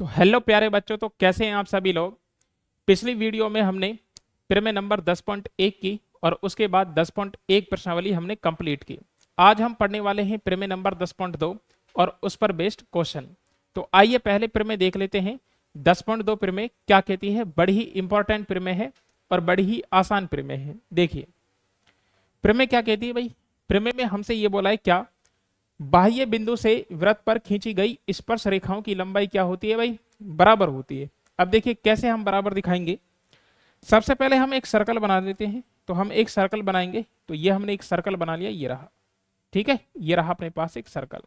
तो हेलो प्यारे बच्चों, तो कैसे हैं आप सभी लोग। पिछली वीडियो में हमने प्रमेय नंबर 10.1 की और उसके बाद 10.1 प्रश्नावली हमने कंप्लीट की। आज हम पढ़ने वाले हैं प्रमेय नंबर 10.2 और उस पर बेस्ड क्वेश्चन। तो आइए पहले प्रमेय देख लेते हैं। 10.2 प्रमेय क्या कहती है। बड़ी ही इंपॉर्टेंट प्रमेय है और बड़ी ही आसान प्रमेय है। देखिए प्रमेय क्या कहती है भाई। प्रमेय में हमसे ये बोला है क्या, बाह्य बिंदु से वृत्त पर खींची गई स्पर्श रेखाओं की लंबाई क्या होती है भाई, बराबर होती है। अब देखिए कैसे हम बराबर दिखाएंगे। सबसे पहले हम एक सर्कल बना देते हैं। तो हम एक सर्कल बनाएंगे, तो ये हमने एक सर्कल बना लिया, ये रहा। ठीक है, ये रहा अपने पास एक सर्कल।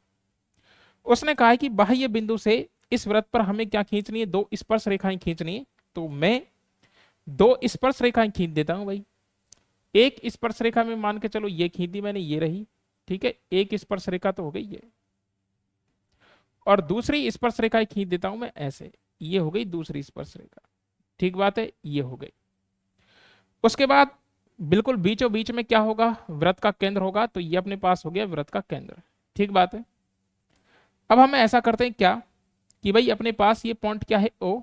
उसने कहा है कि बाह्य बिंदु से इस वृत्त पर हमें क्या खींचनी है, दो स्पर्श रेखाएं खींचनी है। तो मैं दो स्पर्श रेखाएं खींच देता हूं भाई। एक स्पर्श रेखा में मान के चलो ये खींच दी मैंने, ये रही। ठीक है, एक स्पर्श रेखा तो हो गई ये, और दूसरी स्पर्श रेखा खींच देता हूं मैं ऐसे, ये हो गई दूसरी स्पर्श रेखा। ठीक बात है, ये हो गई। उसके बाद बिल्कुल बीचों बीच में क्या होगा, वृत्त का केंद्र होगा। तो ये अपने पास हो गया वृत्त का केंद्र। ठीक बात है। अब हम ऐसा करते हैं क्या कि भाई अपने पास ये पॉइंट क्या है, ओ।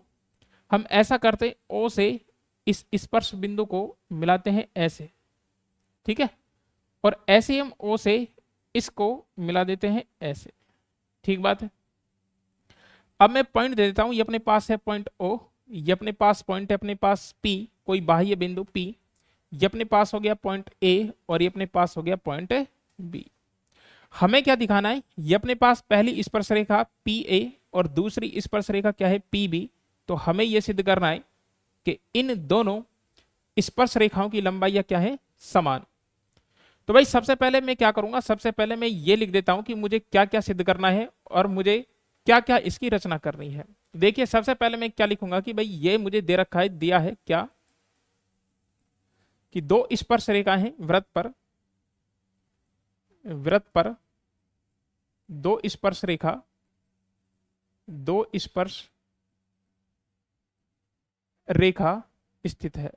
हम ऐसा करते हैं, ओ से इस स्पर्श बिंदु को मिलाते हैं ऐसे। ठीक है, और ऐसे हम ओ से इसको मिला देते हैं ऐसे। ठीक बात है। अब मैं पॉइंट दे देता हूं, ये अपने पास है पॉइंट ओ, ये अपने पास पॉइंट है अपने पास पी, कोई बाह्य बिंदु पी। ये अपने पास हो गया पॉइंट ए और ये अपने पास हो गया पॉइंट बी। हमें क्या दिखाना है, ये अपने पास पहली स्पर्श रेखा पी ए और दूसरी स्पर्श रेखा क्या है पी बी। तो हमें यह सिद्ध करना है कि इन दोनों स्पर्श रेखाओं की लंबाई क्या है, समान। तो भाई सबसे पहले मैं क्या करूंगा, सबसे पहले मैं ये लिख देता हूं कि मुझे क्या क्या सिद्ध करना है और मुझे क्या क्या इसकी रचना करनी है। देखिए सबसे पहले मैं क्या लिखूंगा कि भाई ये मुझे दे रखा है, दिया है क्या कि दो स्पर्श रेखा हैं वृत्त पर, वृत्त पर दो स्पर्श रेखा, दो स्पर्श रेखा स्थित है।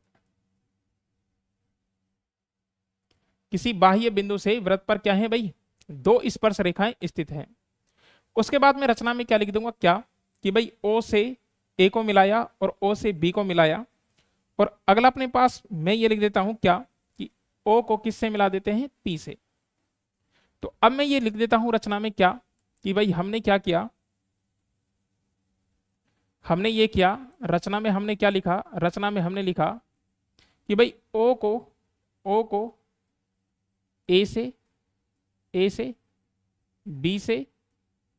किसी बाह्य बिंदु से वृत्त पर क्या है भाई, दो स्पर्श रेखाएं स्थित हैं। उसके बाद मैं रचना में क्या लिख दूंगा, क्या कि भाई ओ से ए को मिलाया और ओ से बी को मिलाया। और अगला अपने पास मैं ये लिख देता हूं क्या कि ओ को किससे मिला देते हैं, पी से। तो अब मैं ये लिख देता हूं रचना में क्या कि भाई हमने क्या किया, हमने ये किया रचना में, हमने क्या लिखा, रचना में हमने लिखा कि भाई ओ को ए से, ए से बी से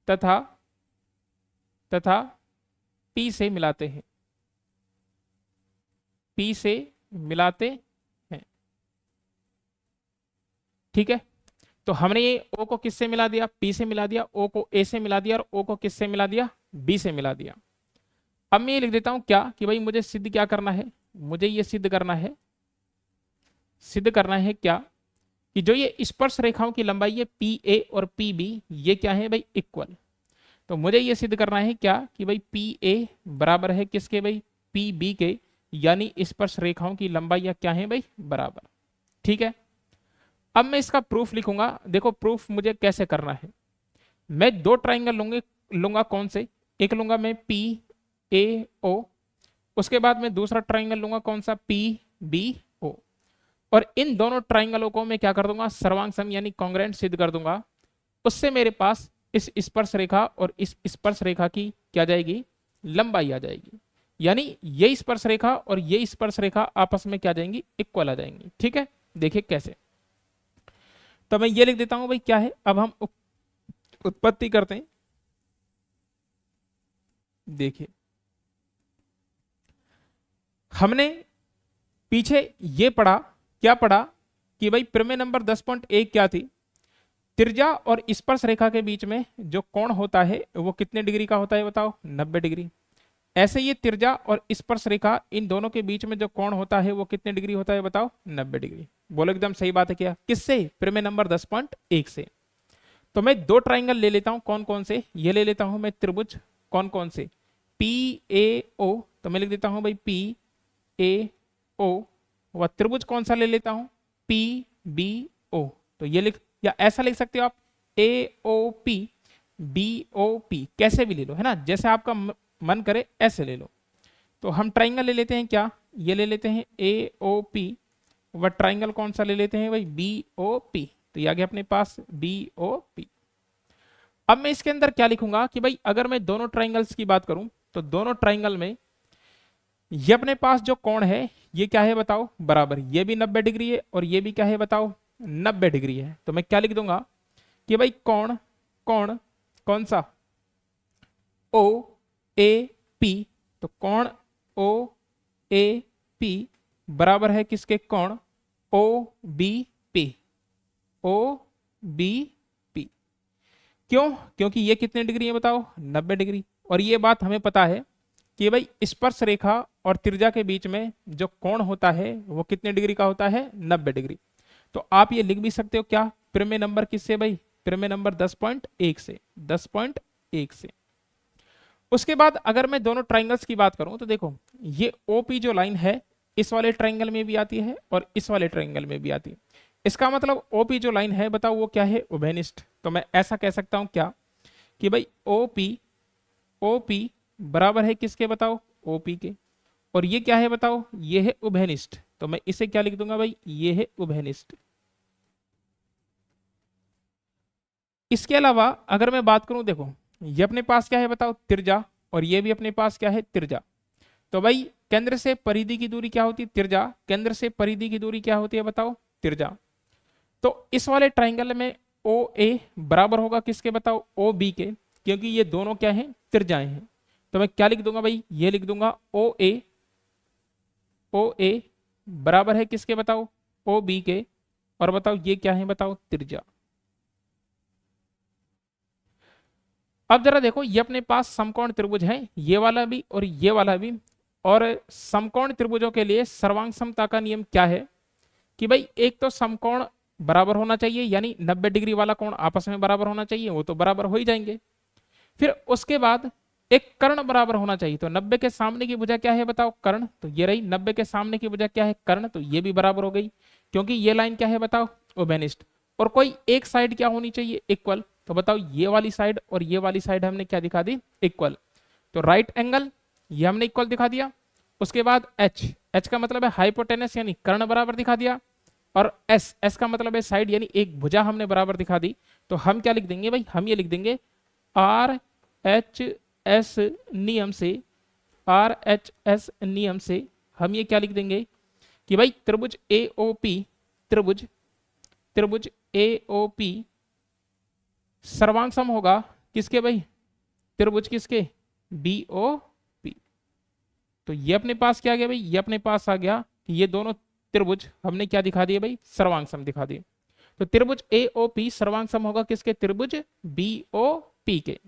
तथा तथा पी से मिलाते हैं, पी से मिलाते हैं। ठीक है, तो हमने ये ओ को किससे मिला दिया, पी से मिला दिया, ओ को ए से मिला दिया और ओ को किससे मिला दिया, बी से मिला दिया। अब मैं ये लिख देता हूं क्या कि भाई मुझे सिद्ध क्या करना है, मुझे ये सिद्ध करना है, सिद्ध करना है क्या कि जो ये स्पर्श रेखाओं की लंबाई है पी ए और पी बी, ये क्या है भाई, इक्वल। तो मुझे ये सिद्ध करना है क्या कि भाई पी ए बराबर है किसके भाई, पी बी के, यानी स्पर्श रेखाओं की लंबाई क्या है भाई, बराबर। ठीक है, अब मैं इसका प्रूफ लिखूंगा। देखो प्रूफ मुझे कैसे करना है, मैं दो ट्राइंगल लूंगा कौन से, एक लूंगा मैं पी ए ओ, उसके बाद मैं दूसरा ट्राइंगल लूंगा कौन सा, पी बी ओ। और इन दोनों ट्राइंगलों को मैं क्या कर दूंगा, सर्वांग सम यानी कॉन्ग्रेंट सिद्ध कर दूंगा। उससे मेरे पास इस स्पर्श रेखा और इस स्पर्श रेखा की क्या जाएगी, लंबाई आ जाएगी। यानी ये स्पर्श रेखा और ये स्पर्श रेखा आपस में क्या जाएंगी, इक्वल आ जाएंगी। ठीक है, देखिए कैसे। तो मैं ये लिख देता हूं भाई क्या है, अब हम उत्पत्ति करते हैं। देखिए हमने पीछे ये पढ़ा, क्या पढ़ा कि भाई प्रमेय नंबर 10.1 क्या थी, त्रिज्या और स्पर्श रेखा के बीच में जो कोण होता है वो कितने डिग्री का होता है बताओ, 90 डिग्री। ऐसे ये त्रिज्या और स्पर्श रेखा इन दोनों के बीच में जो कोण होता है वो कितने डिग्री होता है बताओ, 90 डिग्री। बोलो एकदम सही बात है क्या, किससे, प्रमेय नंबर 10.1 से। तो मैं दो ट्राइंगल ले लेता हूं, कौन कौन से, ये ले लेता हूं मैं त्रिभुज, कौन कौन से, पी ए ओ। तो मैं लिख देता हूं भाई पी ए ओ, व त्रिभुज कौन सा ले लेता हूं, पी बी ओ। तो ये लिख, या ऐसा लिख सकते हो आप ए ओ पी, BOP, कैसे भी ले लो, है ना, जैसे आपका मन करे ऐसे ले लो। तो हम ट्राइंगल ले लेते हैं क्या, ये ले लेते हैं AOP, वह ट्राइंगल कौन सा ले लेते हैं भाई, BOP। तो ये आ गया अपने पास BOP। अब मैं इसके अंदर क्या लिखूंगा कि भाई अगर मैं दोनों ट्राइंगल्स की बात करूं तो दोनों ट्राइंगल में ये अपने पास जो कोण है ये क्या है बताओ, बराबर, ये भी 90 डिग्री है और ये भी क्या है बताओ, 90 डिग्री है। तो मैं क्या लिख दूंगा कि भाई कोण, कोण कौन सा, OAP। तो कोण OAP बराबर है किसके, कोण OBP, OBP। क्यों, क्योंकि ये कितने डिग्री है बताओ, 90 डिग्री। और ये बात हमें पता है कि भाई स्पर्श रेखा और त्रिज्या के बीच में जो कोण होता है वो कितने डिग्री का होता है, 90 डिग्री। तो आप ये लिख भी सकते हो क्या, प्रिमे नंबर किससे भाई, प्रिमे नंबर 10.1 से, 10.1 से। उसके बाद अगर मैं दोनों ट्राइंगल्स की बात करूं तो देखो ये OP जो लाइन है इस वाले ट्राइंगल में भी आती है और इस वाले ट्राइंगल में भी आती है। इसका मतलब OP जो लाइन है बताओ वो क्या है, उभयनिष्ठ। तो मैं ऐसा कह सकता हूं क्या कि भाई OP बराबर है किसके बताओ, OP के। और ये क्या है बताओ, ये है उभयनिष्ठ। तो मैं इसे क्या लिख दूंगा भाई, ये है उभयनिष्ठ। इसके अलावा अगर मैं बात करूं, देखो ये अपने पास क्या है बताओ, त्रिज्या, और ये भी अपने पास क्या है, त्रिज्या। तो भाई केंद्र से परिधि की दूरी क्या होती है, त्रिज्या। केंद्र से परिधि की दूरी क्या होती है बताओ, त्रिज्या। तो इस वाले ट्राइंगल में OA बराबर होगा किसके बताओ, OB के, क्योंकि ये दोनों क्या हैं, त्रिज्याएं हैं। तो मैं क्या लिख दूंगा भाई, ये लिख दूंगा OA बराबर है किसके बताओ, OB के। और बताओ ये क्या है बताओ, त्रिज्या। अब जरा देखो ये अपने पास समकोण त्रिभुज है, ये वाला भी और ये वाला भी। और समकोण त्रिभुजों के लिए सर्वांग समता का नियम क्या है कि भाई एक तो समकोण बराबर होना चाहिए, यानी 90 डिग्री वाला कोण आपस में बराबर होना चाहिए, वो तो बराबर हो ही जाएंगे। फिर उसके बाद एक कर्ण बराबर होना चाहिए। तो 90 के सामने की भुजा क्या है बताओ, कर्ण। तो ये रही 90 के सामने की भुजा क्या है, कर्ण। तो ये भी बराबर हो गई, क्योंकि ये लाइन क्या है बताओ, उभयनिष्ठ। और कोई एक साइड क्या होनी चाहिए, इक्वल। तो बताओ ये वाली साइड और ये वाली साइड हमने क्या दिखा दी, इक्वल। तो राइट एंगल ये हमने इक्वल दिखा दिया। उसके बाद एच का मतलब है हाइपोटेनस, यानी कर्ण बराबर दिखा दिया। और एस का मतलब है साइड, यानी एक भुजा हमने बराबर दिखा दी। तो हम क्या लिख देंगे भाई, हम ये लिख देंगे RHS नियम से, RHS नियम से हम ये क्या लिख देंगे कि भाई त्रिभुज AOP, त्रिभुज त्रिभुज AOP सर्वांग सम होगा किसके भाई, त्रिभुज किसके, BOP। तो ये अपने पास क्या आ गया भाई, ये अपने पास आ गया कि ये दोनों त्रिभुज हमने क्या दिखा दिए भाई, सर्वांग सम दिखा दिए। तो त्रिभुज AOP सर्वांग सम होगा किसके, त्रिभुज BOP के।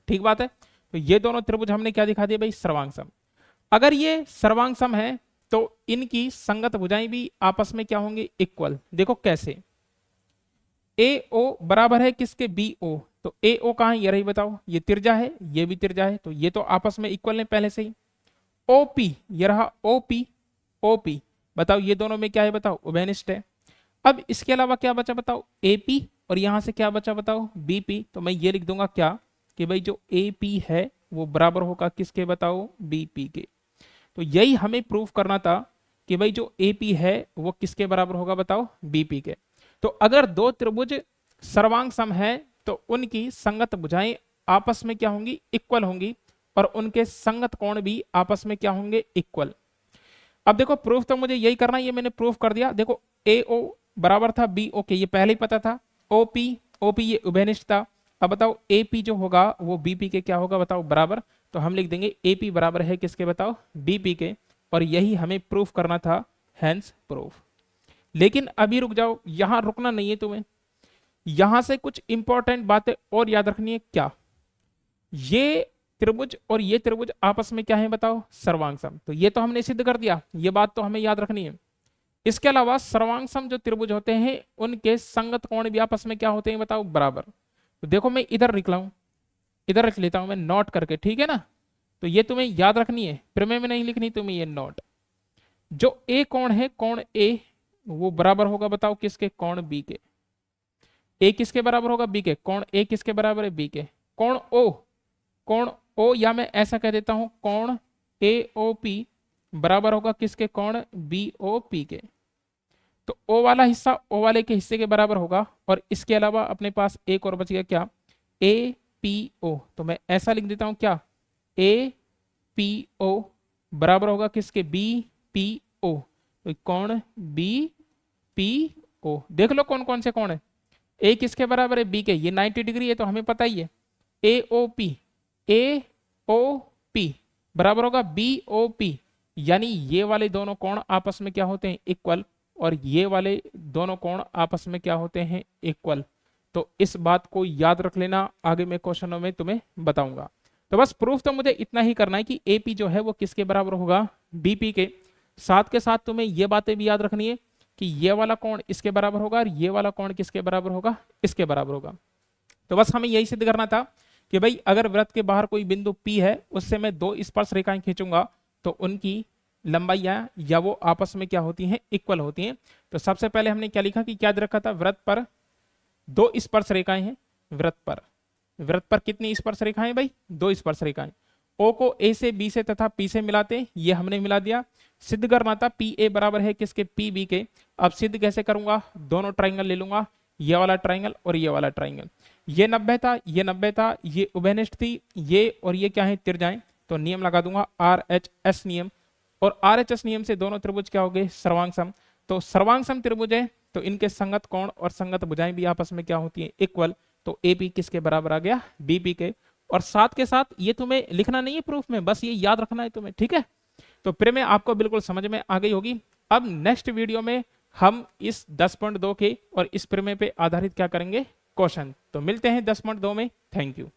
ठीक बात है। तो ये दोनों त्रिभुज हमने क्या दिखा दिए भाई, सर्वांग सम। अगर ये सर्वांग सम है तो इनकी संगत भुजाएं भी आपस में क्या होंगी, इक्वल। देखो कैसे, AO बराबर है किसके, BO। तो AO कहां है, ये रही बताओ, ये त्रिज्या है, ये भी त्रिज्या है, तो ये तो आपस में इक्वल है पहले से ही। OP ये रहा, OP बताओ ये दोनों में क्या है बताओ, उभयनिष्ठ है। अब इसके अलावा क्या बचा बताओ, AP। और यहां से क्या बचा बताओ, BP। तो मैं ये लिख दूंगा क्या कि भाई जो AP है वो बराबर होगा किसके बताओ, BP के। तो यही हमें प्रूफ करना था कि भाई जो AP है वो किसके बराबर होगा बताओ, BP के। तो अगर दो त्रिभुज सर्वांग सम है तो उनकी संगत भुजाएं आपस में क्या होंगी, इक्वल होंगी। और उनके संगत कोण भी आपस में क्या होंगे, इक्वल। अब देखो प्रूफ तो मुझे यही करना है, ये मैंने प्रूफ कर दिया। देखो AO बराबर था BO के, ये पहले ही पता था। OP ये उभयनिष्ठ था। अब बताओ AP जो होगा वो BP के क्या होगा बताओ, बराबर। तो हम लिख देंगे AP बराबर है किसके बताओ, BP के। और यही हमें प्रूफ करना था, हैंस प्रूफ। लेकिन अभी रुक जाओ, यहां रुकना नहीं है तुम्हें, यहां से कुछ इंपॉर्टेंट बातें और याद रखनी है। क्या, ये त्रिभुज और ये त्रिभुज आपस में क्या है बताओ, सर्वांग सम। तो ये तो हमने सिद्ध कर दिया, ये बात तो हमें याद रखनी है। इसके अलावा सर्वांग सम जो त्रिभुज होते हैं उनके संगत कोण भी आपस में क्या होते हैं बताओ, बराबर। तो देखो मैं इधर निकला हूं, इधर रख लेता हूं मैं नोट करके, ठीक है ना। तो ये तुम्हें याद रखनी है, प्रमेय में नहीं लिखनी तुम्हें, ये नोट। जो A कोण है, कोण A वो बराबर होगा बताओ किसके, कोण B के। ए किसके बराबर होगा, बी के। कोण ए किसके बराबर है, बी के। कोण ओ या मैं ऐसा कह देता हूं कोण ए ओ पी बराबर होगा किसके, कोण बी ओ पी के। तो ओ वाला हिस्सा ओ वाले के हिस्से के बराबर होगा, और इसके अलावा अपने पास एक और बच गया क्या, ए पी ओ। तो मैं ऐसा लिख देता हूं क्या, ए पी ओ बराबर होगा किसके, बी पी ओ। तो कौन बी पी ओ, देख लो कौन कौन से कौन है। ए किसके बराबर है, बी के, ये 90 डिग्री है तो हमें पता ही है। ए ओ पी बराबर होगा बी ओ पी, यानी ये वाले दोनों कोण आपस में क्या होते हैं, इक्वल, और ये वाले दोनों कोण आपस में क्या होते हैं, इक्वल। तो इस बात को याद रख लेना, आगे मैं क्वेश्चनों में तुम्हें बताऊंगा। तो बस प्रूफ तो मुझे इतना ही करना है कि एपी जो है वो किसके बराबर होगा, बीपी के। साथ के साथ तुम्हें ये बातें भी याद रखनी है कि ये वाला कोण इसके बराबर होगा और ये वाला कोण किसके बराबर होगा, इसके बराबर होगा। तो बस हमें यही सिद्ध करना था कि भाई अगर वृत्त के बाहर कोई बिंदु P है, उससे मैं दो स्पर्श रेखाएं खींचूंगा तो उनकी लंबाइयां या वो आपस में क्या होती हैं, इक्वल होती हैं। तो सबसे पहले हमने क्या लिखा कि क्या रखा था, वृत्त पर दो स्पर्श रेखाएं हैं। वृत्त पर कितनी स्पर्श रेखाएं भाई, दो स्पर्श रेखाएं। ओ को ए से बी से तथा पी से मिलाते, ये हमने मिला दिया। सिद्ध करना था पी ए बराबर है किसके, पी बी के। अब सिद्ध कैसे करूंगा, दोनों ट्राइंगल ले लूंगा, ये वाला ट्राइंगल और ये वाला ट्राइंगल। ये 90 था, ये 90 था, ये उभयनिष्ठ थी, ये और ये क्या है, तिरजाएं। तो नियम लगा दूंगा RHS नियम, और RHS नियम से दोनों त्रिभुज क्या हो गए, सर्वांग सम। तो सर्वांग सम त्रिभुज है तो इनके संगत कोण और संगत भुजाएं भी आपस में क्या होती हैं, इक्वल। तो AP किसके बराबर आ गया, BP के। और साथ के साथ ये तुम्हें लिखना नहीं है प्रूफ में, बस ये याद रखना है तुम्हें, ठीक है। तो प्रमेय आपको बिल्कुल समझ में आ गई होगी। अब नेक्स्ट वीडियो में हम इस 10.2 के और इस प्रमेय पे आधारित क्या करेंगे, क्वेश्चन। तो मिलते हैं 10.2 में। Thank you.